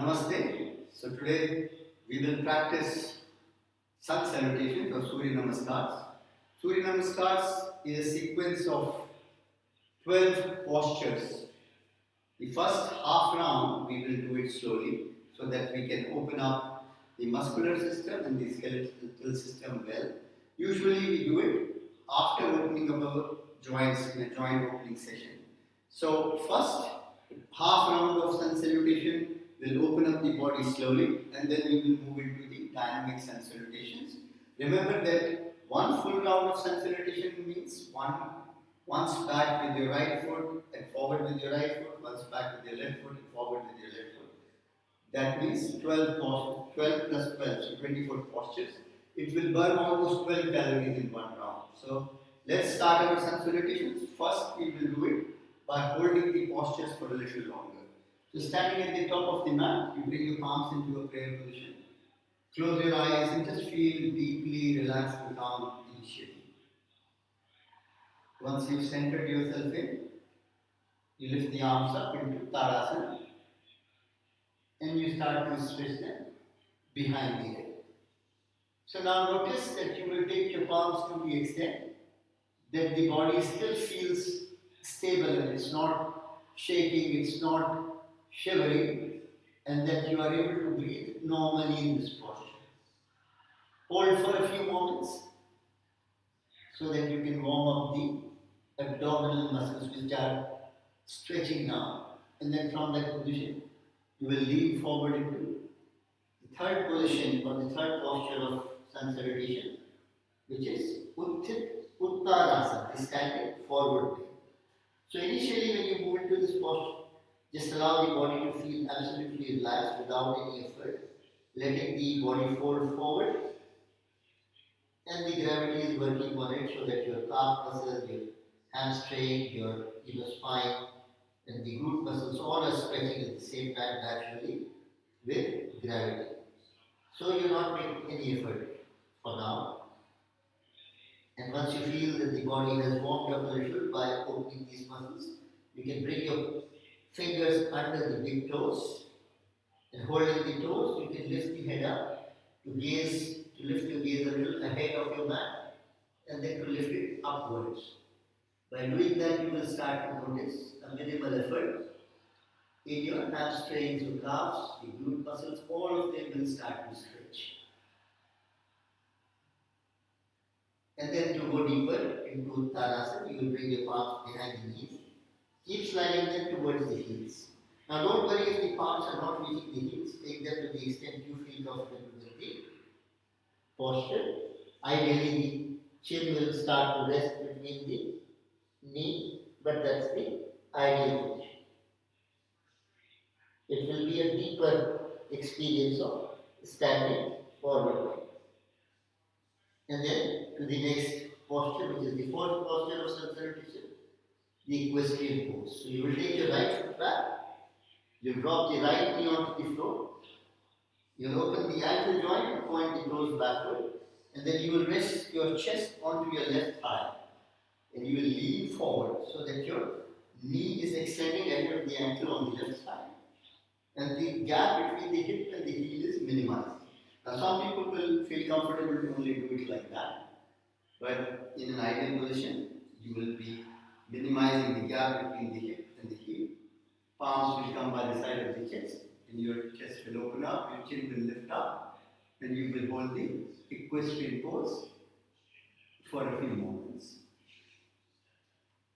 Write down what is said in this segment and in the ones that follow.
Namaste. So today we will practice Sunsalutations or suryanamaskars. Suryanamaskars is a sequence of 12 postures. The first half round we will do it slowly so that we can open up the muscular system and the skeletal system well. Usually we do it after opening up our joints in a joint opening session. So first half round of sun salutation will open up the body slowly and then we will move into the dynamic sun salutations. Remember that one full round of sun salutation means once back with your right foot and forward with your right foot, once back with your left foot and forward with your left foot. That means 12 plus 12, so 24 postures. It will burn almost 12 calories in one round. So let's start our sun salutations. First we will do it by holding the postures for a little longer. So standing at the top of the mat, you bring your palms into a prayer position. Close your eyes and just feel deeply relaxed and calm initially. Once you've centered yourself in, you lift the arms up into Tadasana and you start to stretch them behind the head. So now notice that you will take your palms to the extent that the body still feels stable and it's not shaking, it's not shivering, and that you are able to breathe normally in this posture. Hold for a few moments so that you can warm up the abdominal muscles which are stretching now, and then from that position you will lean forward into the third position or the third posture of sun salutation, which is Uttanasana, the standing forward way. So initially when you move into this posture, just allow the body to feel absolutely relaxed without any effort, letting the body fold forward, and the gravity is working on it so that your calf muscles, your hamstring, your spine, and the glute muscles all are stretching at the same time naturally with gravity. So you're not making any effort for now. And once you feel that the body has warmed up a little by opening these muscles, you can bring your fingers under the big toes, and holding the toes, you can lift the head up to lift your gaze a little ahead of your mat, and then to lift it upwards. By doing that, you will start to notice a minimal effort in your hamstrings, your calves, the glute muscles, all of them will start to stretch. And then to go deeper into Tadasana, you will bring your palms behind the knees. Keep sliding them towards the heels. Now don't worry if the palms are not reaching the heels. Take them to the extent you feel comfortable with the posture. Ideally, the chin will start to rest between the knee, but that's the ideal position. It will be a deeper experience of standing forward. And then to the next posture, which is the fourth posture of sun salutation, the equestrian pose. So you will take your right foot back, you drop the right knee onto the floor, you will open the ankle joint and point the toes backward, and then you will rest your chest onto your left thigh, and you will lean forward so that your knee is extending ahead of the ankle on the left side, and the gap between the hip and the heel is minimized. Now some people will feel comfortable to only do it like that, but in an ideal position, you will be minimizing the gap between the hip and the heel. Palms will come by the side of the chest, and your chest will open up, your chin will lift up, and you will hold the equestrian pose for a few moments.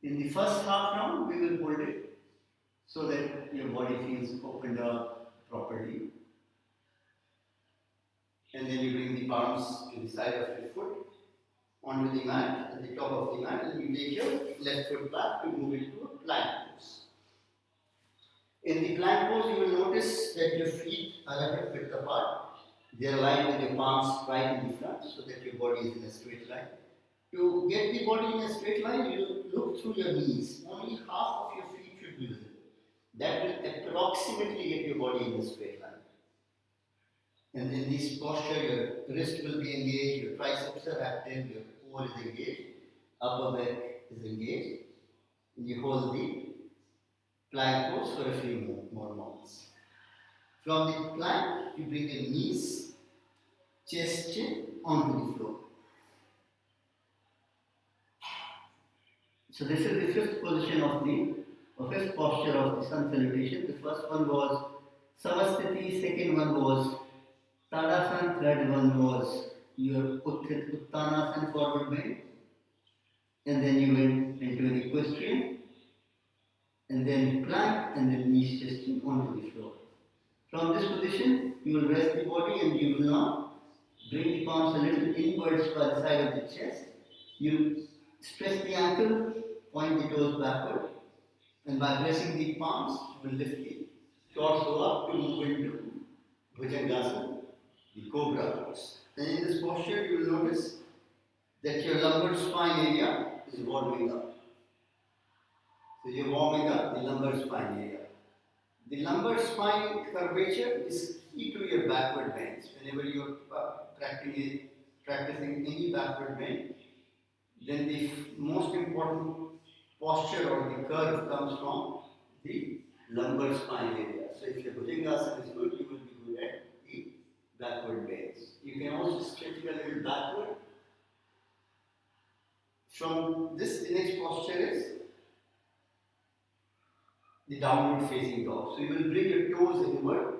In the first half round, we will hold it so that your body feels opened up properly. And then you bring the palms to the side of your foot, onto the mat, at the top of the mat, and you take your left foot back to move into a plank pose. In the plank pose, you will notice that your feet are a bit width apart. They are aligned with your palms right in the front so that your body is in a straight line. To get the body in a straight line, you look through your knees. Only half of your feet should be visible. That will approximately get your body in a straight line. And in this posture, your wrist will be engaged, your triceps are active, your core is engaged, upper back is engaged, and you hold the plank pose for a few more moments. From the plank, you bring your knees, chest, chin onto the floor. So this is the fifth position of the, or fifth posture of the sun salutation. The first one was Savasthiti, second one was Tadasana, third one was your Uttanasana, forward bend, and then you went into an equestrian, and then plank, and then knees chest onto the floor. From this position, you will rest the body and you will now bring the palms a little inwards by the side of the chest. You stretch the ankle, point the toes backward, and by pressing the palms, you will lift the torso up to move into Bhujangasana, the cobra pose. And in this posture, you will notice that your lumbar spine area is warming up. So you're warming up the lumbar spine area. The lumbar spine curvature is key to your backward bends. Whenever you're practicing any backward bend, then the most important posture or the curve comes from the lumbar spine area. So if your Bhujangasana is good, you will be good at the backward bends. You can also stretch it a little backward. From this, the next posture is the downward facing dog. So you will bring your toes inward,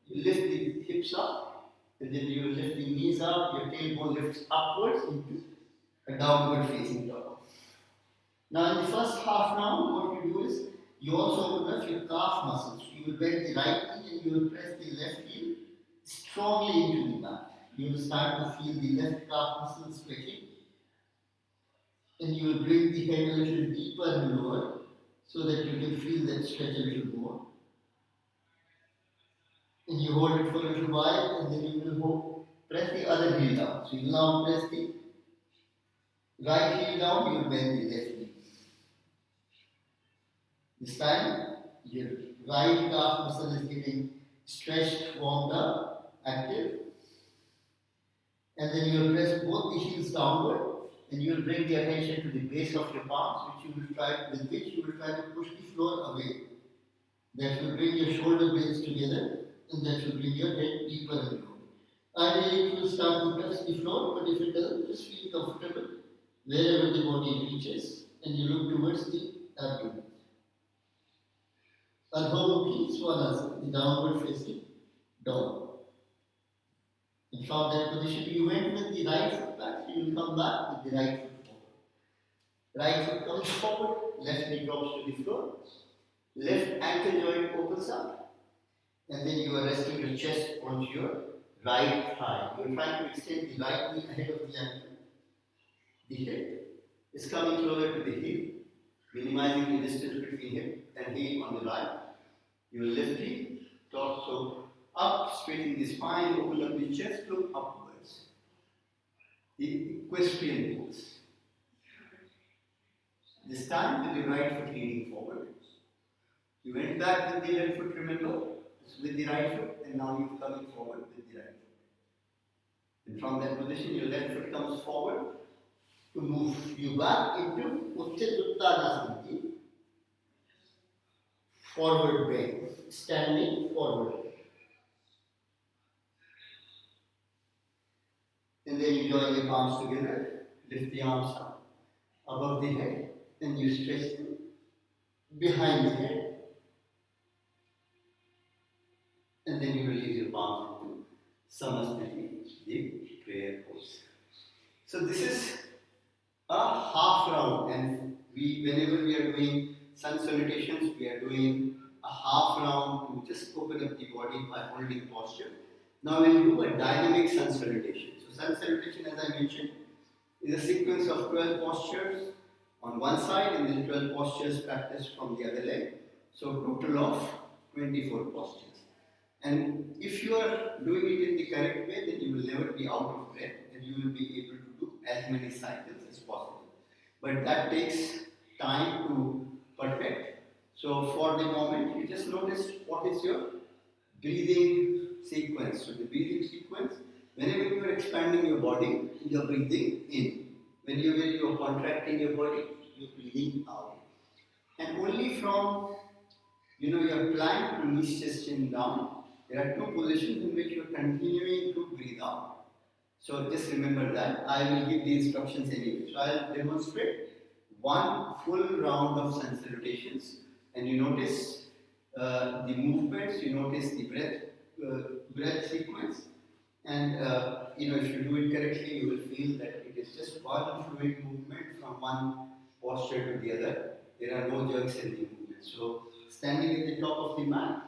you lift the hips up, and then you will lift the knees up, your tailbone lifts upwards into a downward facing dog. Now in the first half round, what you do is, you also open up your calf muscles. You will bend the right knee and you will press the left heel strongly into the mat. You will start to feel the left calf muscle stretching, and you will bring the head a little deeper and lower, so that you can feel that stretch a little more. And you hold it for a little while, and then you will press the other heel down. So you will now press the right heel down, you will bend the left knee. This time, your right calf muscle is getting stretched, warmed up, active. And then you will press both the heels downward, and you will bring the attention to the base of your palms, with which you will try to push the floor away. That will bring your shoulder blades together, and that will bring your head deeper and lower. Ideally, it will start to touch the floor, but if it doesn't, just feel comfortable wherever the body reaches, and you look towards the abdomen. Adho-Mukhi Svanasana, the downward facing dog. And from that position, you went with the right foot back, so you will come back with the right foot forward. Right foot comes forward, left knee drops to the floor, left ankle joint opens up, and then you are resting your chest onto your right thigh. You are trying to extend the right knee ahead of the ankle. The head is coming closer to the hip, minimizing the distance between hip and heel on the right. You will lift the torso up, straighten the spine, open up the chest, look upwards. The equestrian pose. This time with the right foot leaning forward. You went back with the left foot, remember? With the right foot, and now you're coming forward with the right foot. And from that position, your left foot comes forward to move you back into Uttanasana, forward bend, standing forward. And then you join your palms together, lift the arms up above the head, and you stretch them behind the head. And then you release your palms into Samasthiti, the prayer pose. So this is a half round, and whenever we are doing sun salutations, we are doing a half round to just open up the body by holding posture. Now we'll do a dynamic sun salutation. So sun salutation, as I mentioned, is a sequence of 12 postures on one side and then 12 postures practiced from the other leg. So total of 24 postures. And if you are doing it in the correct way, then you will never be out of breath and you will be able to do as many cycles as possible. But that takes time to perfect. So for the moment, you just notice what is your breathing sequence. So the breathing sequence, whenever you are expanding your body, you are breathing in. Whenever you are contracting your body, you are breathing out. And only from your plank to knees, chest, chin down, There are two positions in which you are continuing to breathe out. So just remember that. I will give the instructions anyway. So I'll demonstrate one full round of sun salutations, and you notice the movements, you notice the breath sequence, and if you do it correctly, you will feel that it is just one fluid movement from one posture to the other. There are no jerks in the movement. So standing at the top of the mat,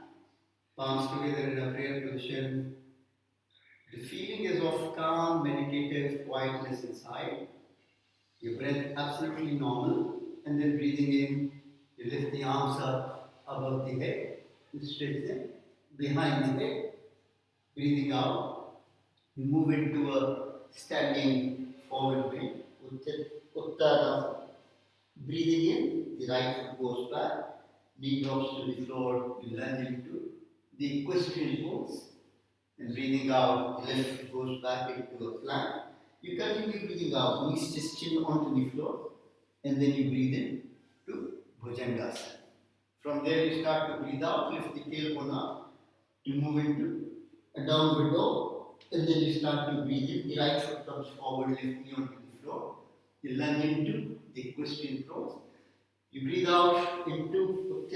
palms together in a prayer position. The feeling is of calm, meditative quietness inside. Your breath absolutely normal, and then breathing in, you lift the arms up above the head, you stretch them behind the head. Breathing out, you move into a standing forward bend, Uttanasana. Breathing in, the right foot goes back, knee drops to the floor, you lunge into the equestrian pose. And breathing out, the left foot goes back into a plank. You continue breathing out, knees just chin onto the floor, and then you breathe in to Bhujangasana. From there, you start to breathe out, lift the tailbone up, you move into a downward dog, and then you start to breathe in. The right foot comes forward, lift knee onto the floor. You lunge into the equestrian pose. You breathe out into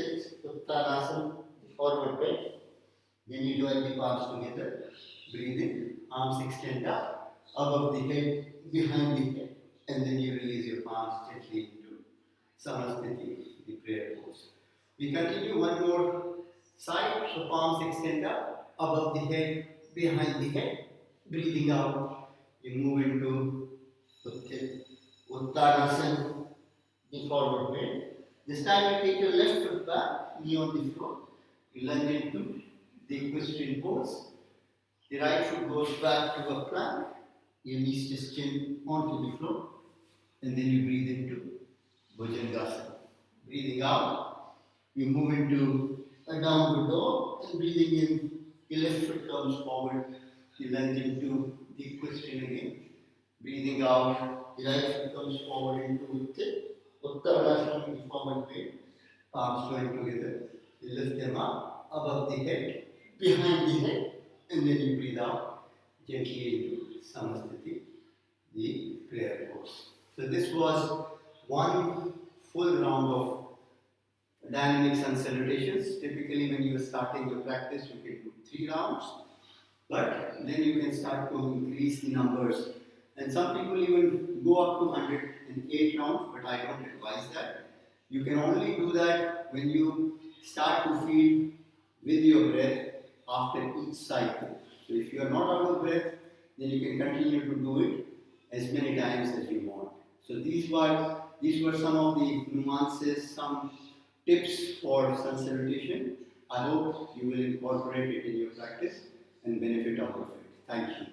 Uttanasana, the forward bend. Then you join the palms together. Breathe in, arms extend up, above the head, behind the head, and then you release your palms gently into Samasthiti, the prayer pose. We continue one more side, so palms extend up, above the head, behind the head. Breathing out, you move into Uttanasana, the forward bend. This time you take your left foot back, knee on the floor. You lunge into the equestrian pose. The right foot goes back to a plank. Your knees just chin onto the floor. And then you breathe into Bhujangasana. Breathing out, you move into a downward dog. And breathing in, your left foot comes forward. You lunge into the equestrian again. Breathing out, the right foot comes forward into Uttanasana, the forward bend. Palms join together. You lift them up above the head, behind the head, and then you breathe out gently into Samasthiti, the prayer pose. So this was one full round of dynamic sun salutations. Typically, when you are starting your practice, you can do 3 rounds, but then you can start to increase the numbers. And some people even go up to 108 rounds, but I don't advise that. You can only do that when you start to feel with your breath after each cycle. So if you are not out of breath, then you can continue to do it as many times as you want. So these were some of the nuances, some tips for sun salutation. I hope you will incorporate it in your practice and benefit out of it. Thank you.